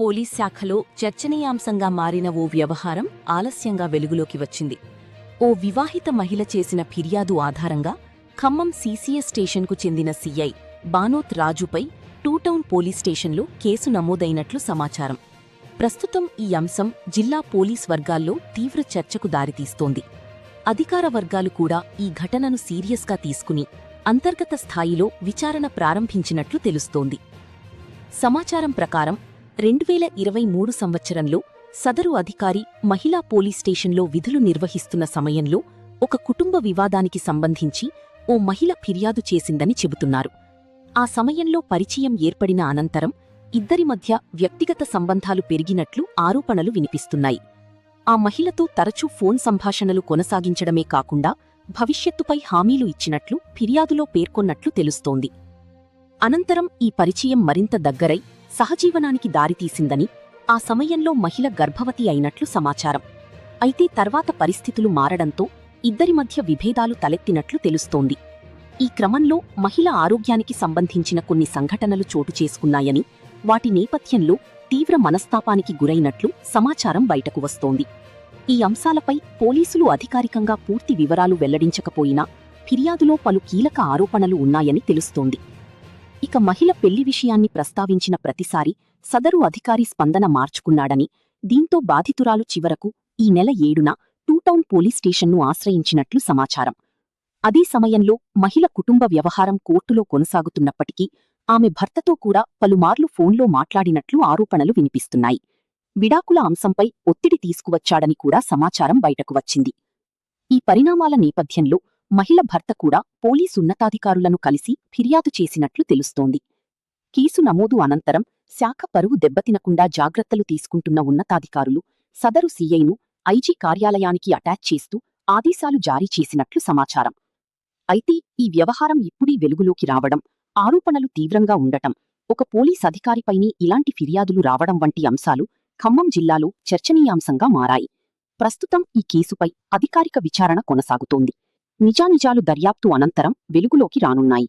Police శాఖలో చర్చనీయాంశంగా మారిన ఓ వ్యవహారం ఆలస్యంగా వెలుగులోకి వచ్చింది. ఓ వివాహిత మహిళ చేసిన ఫిర్యాదు ఆధారంగా ఖమ్మం సీసీఎస్ స్టేషన్కు చెందిన సీఐ బానోత్ రాజుపై టూటౌన్ పోలీస్ స్టేషన్లో కేసు నమోదైనట్లు సమాచారం. ప్రస్తుతం ఈ అంశం జిల్లా పోలీస్ వర్గాల్లో తీవ్ర చర్చకు దారితీస్తోంది. అధికార వర్గాలు కూడా ఈ ఘటనను సీరియస్గా తీసుకుని అంతర్గత స్థాయిలో విచారణ ప్రారంభించినట్లు తెలుస్తోంది. సమాచారం ప్రకారం 2023 సంవత్సరంలో సదరు అధికారి మహిళా పోలీస్ స్టేషన్లో విధులు నిర్వహిస్తున్న సమయంలో ఒక కుటుంబ వివాదానికి సంబంధించి ఓ మహిళ ఫిర్యాదు చేసిందని చెబుతున్నారు. ఆ సమయంలో పరిచయం ఏర్పడిన అనంతరం ఇద్దరి మధ్య వ్యక్తిగత సంబంధాలు పెరిగినట్లు ఆరోపణలు వినిపిస్తున్నాయి. ఆ మహిళతో తరచూ ఫోన్ సంభాషణలు కొనసాగించడమే కాకుండా భవిష్యత్తుపై హామీలు ఇచ్చినట్లు ఫిర్యాదులో పేర్కొన్నట్లు తెలుస్తోంది. అనంతరం ఈ పరిచయం మరింత దగ్గరై సహజీవనానికి దారితీసిందని, ఆ సమయంలో మహిళ గర్భవతి అయినట్లు సమాచారం. అయితే తర్వాత పరిస్థితులు మారడంతో ఇద్దరి మధ్య విభేదాలు తలెత్తినట్లు తెలుస్తోంది. ఈ క్రమంలో మహిళ ఆరోగ్యానికి సంబంధించిన కొన్ని సంఘటనలు చోటు చేసుకున్నాయని, వాటి నేపథ్యంలో తీవ్ర మనస్తాపానికి గురైనట్లు సమాచారం బయటకు వస్తోంది. ఈ అంశాలపై పోలీసులు అధికారికంగా పూర్తి వివరాలు వెల్లడించకపోయినా ఫిర్యాదులో పలు కీలక ఆరోపణలు ఉన్నాయని తెలుస్తోంది. ఇక మహిళ పెళ్లి విషయాన్ని ప్రస్తావించిన ప్రతిసారి సదరు అధికారి స్పందన మార్చుకున్నాడని, దీంతో బాధితురాలు చివరకు ఈ నెల 7న టూటౌన్ పోలీస్ స్టేషన్ను ఆశ్రయించినట్లు సమాచారం. అదే సమయంలో మహిళ కుటుంబ వ్యవహారం కోర్టులో కొనసాగుతున్నప్పటికీ ఆమె భర్తతో కూడా పలుమార్లు ఫోన్లో మాట్లాడినట్లు ఆరోపణలు వినిపిస్తున్నాయి. విడాకుల అంశంపై ఒత్తిడి తీసుకువచ్చాడని కూడా సమాచారం బయటకు వచ్చింది. ఈ పరిణామాల నేపథ్యంలో మహిళ భర్త కూడా పోలీసు ఉన్నతాధికారులను కలిసి ఫిర్యాదు చేసినట్లు తెలుస్తోంది. కేసు నమోదు అనంతరం శాఖ పరువు దెబ్బతినకుండా జాగ్రత్తలు తీసుకుంటున్న ఉన్నతాధికారులు సదరు సీఐను ఐజీ కార్యాలయానికి అటాచ్ చేస్తూ ఆదేశాలు జారీ చేసినట్లు సమాచారం. అయితే ఈ వ్యవహారం ఇప్పుడీ వెలుగులోకి రావడం, ఆరోపణలు తీవ్రంగా ఉండటం, ఒక పోలీస్ అధికారిపైనే ఇలాంటి ఫిర్యాదులు రావడం వంటి అంశాలు ఖమ్మం జిల్లాలో చర్చనీయాంశంగా మారాయి. ప్రస్తుతం ఈ కేసుపై అధికారిక విచారణ కొనసాగుతోంది. నిజానిజాలు దర్యాప్తు అనంతరం వెలుగులోకి రానున్నాయి.